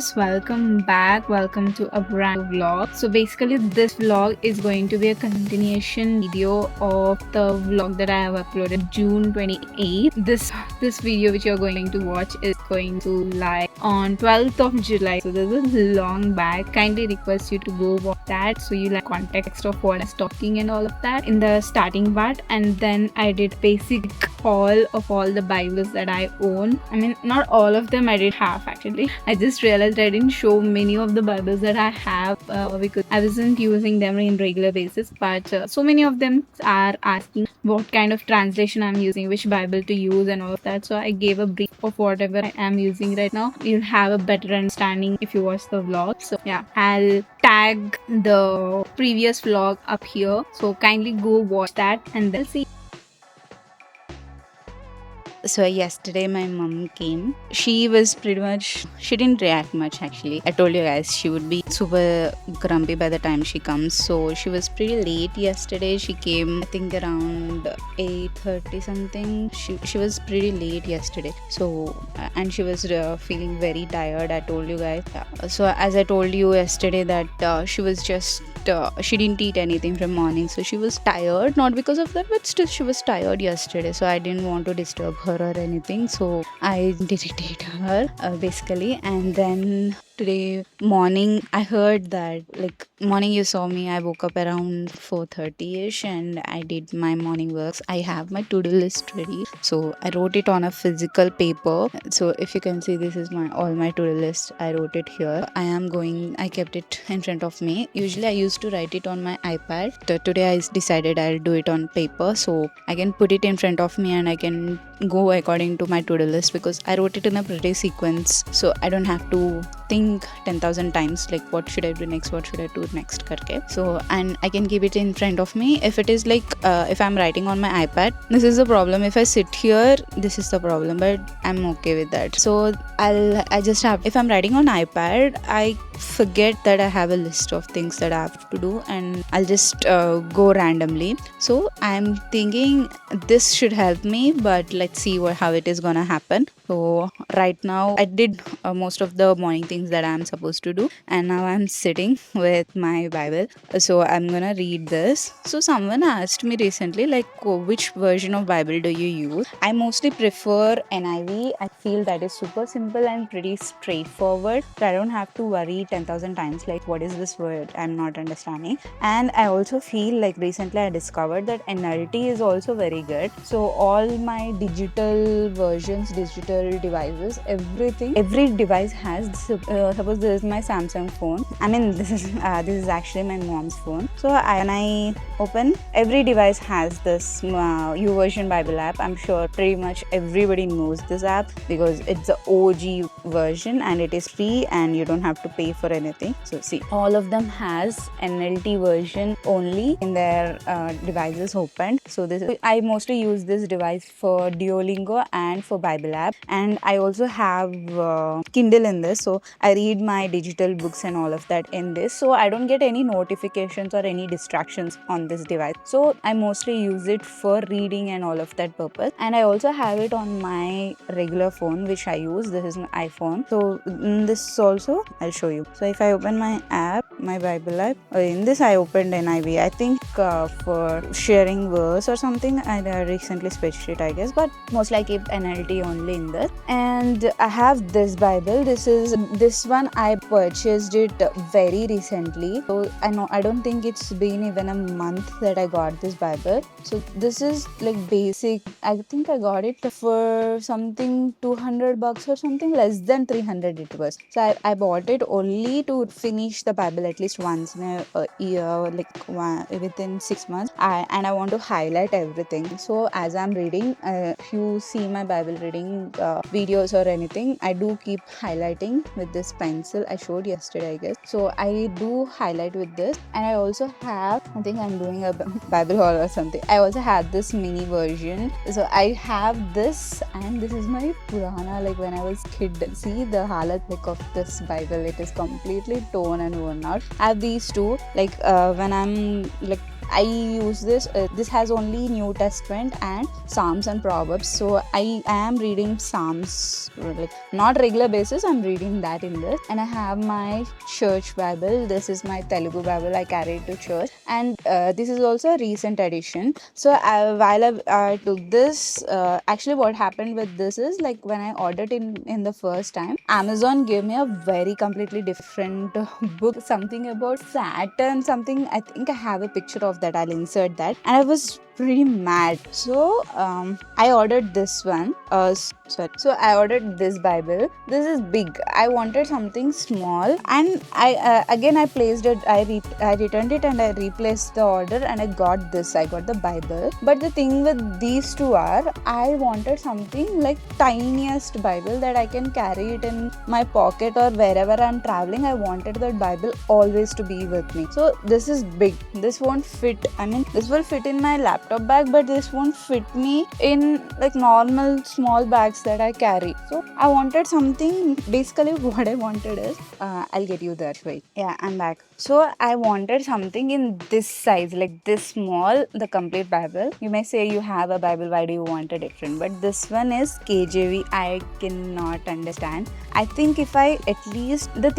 guys, welcome back. Welcome to a brand new vlog. So basically this vlog is going to be a continuation video of the vlog that I have uploaded June 28th. This video which you're going to watch is going to live on 12th of July. So this is long back. Kindly request you to go watch that so you like context of what I'm talking and all of that in the starting part. And then I did basic haul of all the Bibles that I own. I mean, not all of them, I did half actually. I just realized I didn't show many of the Bibles that I have because I wasn't using them in regular basis, but so many of them are asking what kind of translation I'm using, which Bible to use and all of that. So I gave a brief of whatever I am using right now. You'll have a better understanding if you watch the vlog. So yeah, I'll tag the previous vlog up here, so kindly go watch that and then see. So yesterday my mom came. She was pretty much, she didn't react much actually. I told you guys she would be super grumpy by the time she comes. So she was pretty late yesterday. She came I think around 8:30 something. She was pretty late yesterday. So and she was feeling very tired. I told you guys. So as I told you yesterday that she was just she didn't eat anything from morning, so she was tired, not because of that, but still she was tired yesterday, so I didn't want to disturb her or anything, so I didn't irritate her basically. And then today morning I heard that, like, morning you saw me, I woke up around 4:30ish and I did my morning works. I have my to-do list ready, so I wrote it on a physical paper. So if you can see, this is my all my to-do list. I wrote it here. I kept it in front of me. Usually I used to write it on my iPad. Today I decided I'll do it on paper, so I can put it in front of me and I can go according to my to-do list, because I wrote it in a pretty sequence, so I don't have to think 10,000 times like what should I do next, what should I do next karke. So, and I can keep it in front of me. If it is like if I'm writing on my iPad, this is the problem. If I sit here, this is the problem, but I'm okay with that. So I just have, if I'm writing on iPad, I forget that I have a list of things that I have to do and I'll just go randomly. So I'm thinking this should help me, but let's see how it is gonna happen. So right now I did most of the morning things that I'm supposed to do, and now I'm sitting with my Bible. So I'm gonna read this. So someone asked me recently, like, which version of Bible do you use? I mostly prefer NIV. I feel that is super simple and pretty straightforward, so I don't have to worry 10,000 times like what is this word I'm not understanding. And I also feel like recently I discovered that NLT is also very good. So all my digital versions, digital devices, every device has suppose this is my Samsung phone. I mean, this is actually my mom's phone. So when I open, every device has this YouVersion Bible app. I'm sure pretty much everybody knows this app because it's the OG version and it is free and you don't have to pay for anything. So see, all of them has NLT version only in their devices opened. So I mostly use this device for Duolingo and for Bible app, and I also have Kindle in this, so I read my digital books and all of that in this, so I don't get any notifications or any distractions on this device. So I mostly use it for reading and all of that purpose. And I also have it on my regular phone which I use. This is my iPhone. So in this also I'll show you. So if I open my app, my Bible app, in this I opened NIV. I think for sharing verse or something I recently switched it, I guess, but mostly I keep NLT only in this. And I have this Bible. This one I purchased it very recently, so I don't think it's been even a month that I got this Bible. So this is like basic. I think I got it for something $200 or something, less than 300 it was. So I bought it only to finish the Bible at least once in a year, like within 6 months. And I want to highlight everything. So as I'm reading, if you see my Bible reading videos or anything, I do keep highlighting with this pencil I showed yesterday, I guess. So I do highlight with this. And I also have, I think I'm doing a Bible haul or something. I also have this mini version. So I have this, and this is my Purana, like when I was kid. See the halat like of this Bible, it is completely torn and worn out. I have these two, like when I'm like I use this. This has only New Testament and Psalms and Proverbs. So I am reading Psalms, like not regular basis. I'm reading that in this, and I have my church Bible. This is my Telugu Bible. I carry it to church, and this is also a recent edition. So while I took this, actually what happened with this is, like, when I ordered in the first time, Amazon gave me a very completely different book, something about Saturn, something. I think I have a picture of that. I'll insert that. And I was pretty mad. So I ordered this one. Sorry. So I ordered this Bible. This is big. I wanted something small, and I again I placed it. I returned it and I replaced the order, and I got this. I got the Bible. But the thing with these two are, I wanted something like tiniest Bible that I can carry it in my pocket or wherever I'm traveling. I wanted that Bible always to be with me. So this is big. This won't fit. I mean, this will fit in my laptop bag, but this won't fit me in like normal small bags that I carry. So I wanted something. Basically what I wanted is, I'll get you there. Wait. Yeah, I'm back. So I wanted something in this size, like this small, the complete Bible. You may say you have a Bible, why do you want a different? But this one is KJV. I cannot understand. I think if I at least, the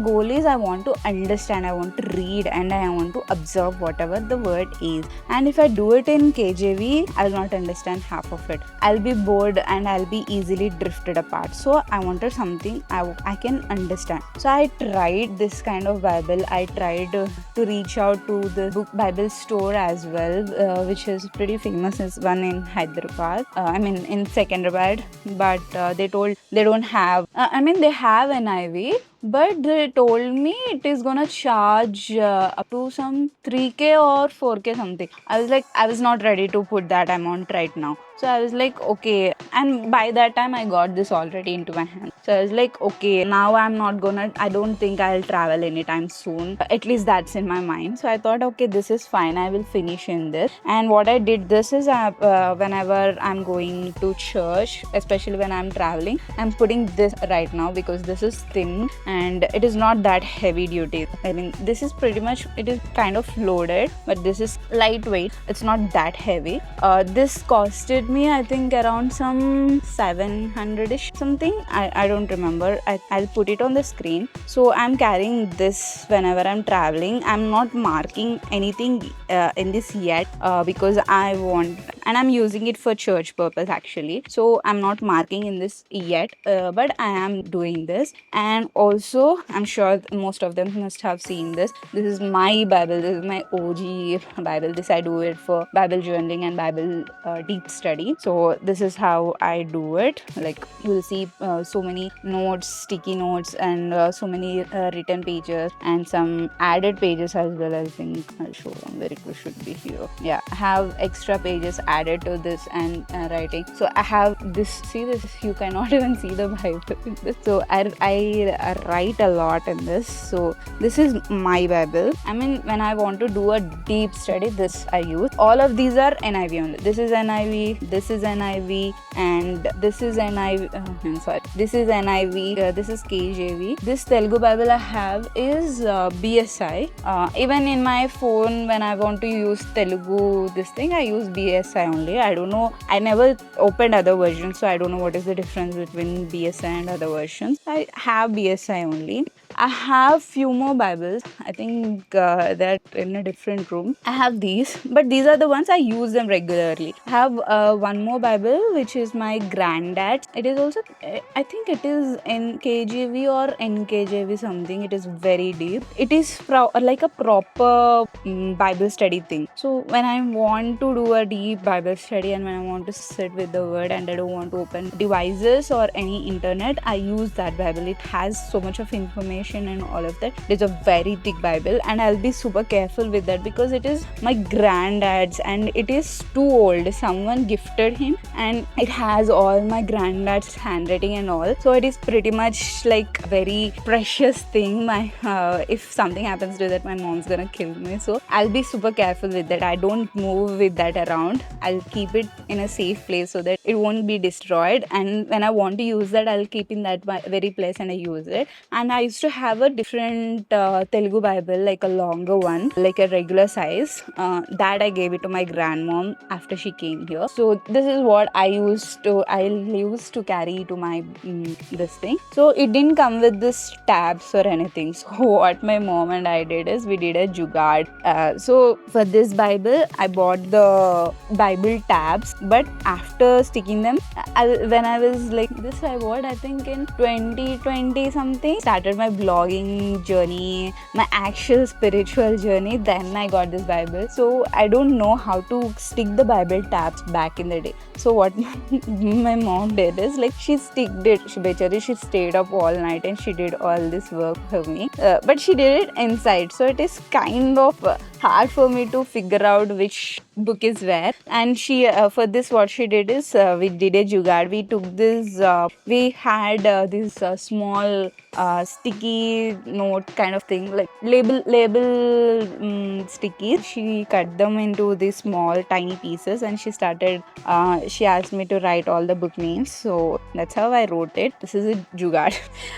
goal is I want to understand, I want to read, and I want to observe whatever the word is. And if I do it in KJV, I'll not understand half of it. I'll be bored and I'll be easily drifted apart. So I wanted something I can understand. So I tried this kind of Bible. I tried to reach out to the book Bible store as well, which is pretty famous. Is one in Hyderabad. In Secunderabad, but they told they don't have. They have NIV, but they told me it is gonna charge up to some 3K or 4K something. I was not ready to put that amount right now. So I was like, okay. And by that time, I got this already into my hand. So I was like, okay, now I don't think I'll travel anytime soon. At least that's in my mind. So I thought, okay, this is fine. I will finish in this. And what I did this is, whenever I'm going to church, especially when I'm traveling, I'm putting this right now because this is thin and it is not that heavy duty. I mean, this is pretty much, it is kind of loaded, but this is lightweight. It's not that heavy. This costed me, I think, around some 700-ish something. I don't remember. I'll put it on the screen. So I'm carrying this whenever I'm traveling. I'm not marking anything in this yet because I want, and I'm using it for church purpose actually. So I'm not marking in this yet, but I am doing this. And also, I'm sure most of them must have seen this. This is my Bible. This is my OG Bible. This I do it for Bible journaling and Bible deep study. So this is how I do it. Like, you'll see so many notes, sticky notes, and so many written pages and some added pages as well. I think I'll show them where it should be here. Yeah, I have extra pages added to this and writing. So I have this. See this? You cannot even see the Bible in this. So I write a lot in this. So this is my Bible. I mean, when I want to do a deep study, this I use. All of these are NIV only. This is NIV. This is NIV, and this is NIV. This is NIV. This is KJV. This Telugu Bible I have is BSI. Even in my phone, when I want to use Telugu, this thing I use BSI only. I don't know. I never opened other versions, so I don't know what is the difference between BSI and other versions. I have BSI only. I have few more Bibles. I think they're in a different room. I have these, but these are the ones I use them regularly. I have one more Bible, which is my granddad's. It is also, I think it is NKJV or NKJV something. It is very deep. It is like a proper Bible study thing. So when I want to do a deep Bible study and when I want to sit with the word and I don't want to open devices or any internet, I use that Bible. It has so much of information and all of that. It's a very thick Bible, and I'll be super careful with that because it is my granddad's and it is too old. Someone gifted him and it has all my granddad's handwriting and all. So it is pretty much like a very precious thing. If something happens to that, my mom's gonna kill me. So I'll be super careful with that. I don't move with that around. I'll keep it in a safe place so that it won't be destroyed. And when I want to use that, I'll keep in that very place and I use it. And I used to have a different Telugu Bible, like a longer one, like a regular size. That I gave it to my grandmom after she came here. So this is what I used to carry to my this thing. So it didn't come with this tabs or anything. So what my mom and I did is we did a jugaad. So for this Bible, I bought the Bible tabs, but after sticking them, when I was like this, I bought, I think in 2020 something, started my blogging journey, my actual spiritual journey. Then I got this Bible. So I don't know how to stick the Bible tabs back in the day. So what my mom did is like she sticked it. She stayed up all night and she did all this work for me. But she did it inside. So it is kind of hard for me to figure out which book is where. And she for this what she did is we did a jugaad. We took this we had this small sticky note kind of thing, like label sticky. She cut them into these small tiny pieces and she started she asked me to write all the book names. So that's how I wrote it. This is a jugaad.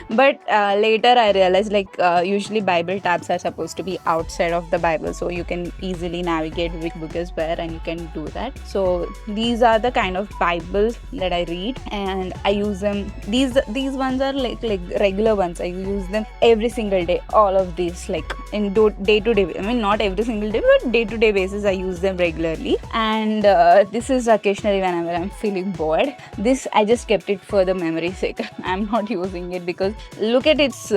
But later I realized like usually Bible tabs are supposed to be outside of the Bible, so you can easily navigate which book is where and you can do that. So these are the kind of Bibles that I read and I use them. These ones are like regular ones. I use them every single day. All of these, like in day to day. I mean, not every single day, but day to day basis, I use them regularly. And this is occasionally whenever I'm feeling bored. This I just kept it for the memory sake. I'm not using it because look at its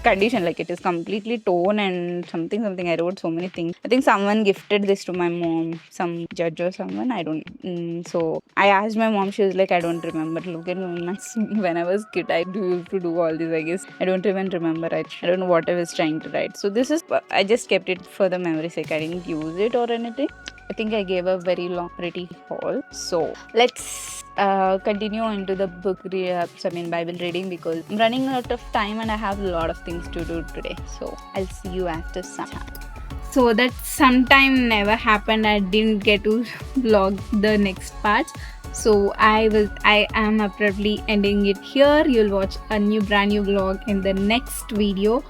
condition. Like it is completely torn and something. I wrote so many things. I think someone gifted this to my mom, some judge or someone. I don't. So I asked my mom. She was like, I don't remember. Look at me. When I was kid, I used to do all this. I guess I don't even remember. I don't know what I was trying to write. So this is. I just kept it for the memory sake. I didn't use it or anything. I think I gave a very long, pretty haul. So let's continue into the Bible reading because I'm running out of time and I have a lot of things to do today. So I'll see you after some time. So that sometime never happened. I didn't get to vlog the next part. So I am abruptly ending it here. You'll watch a brand new vlog in the next video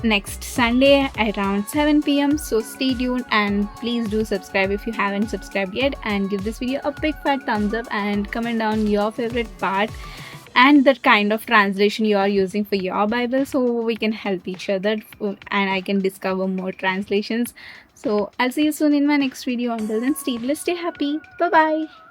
next Sunday around 7 p.m. So stay tuned and please do subscribe if you haven't subscribed yet, and give this video a big fat thumbs up and comment down your favorite part and the kind of translation you are using for your Bible, so we can help each other and I can discover more translations. So I'll see you soon in my next video. Until then, stay blessed, stay happy. Bye bye.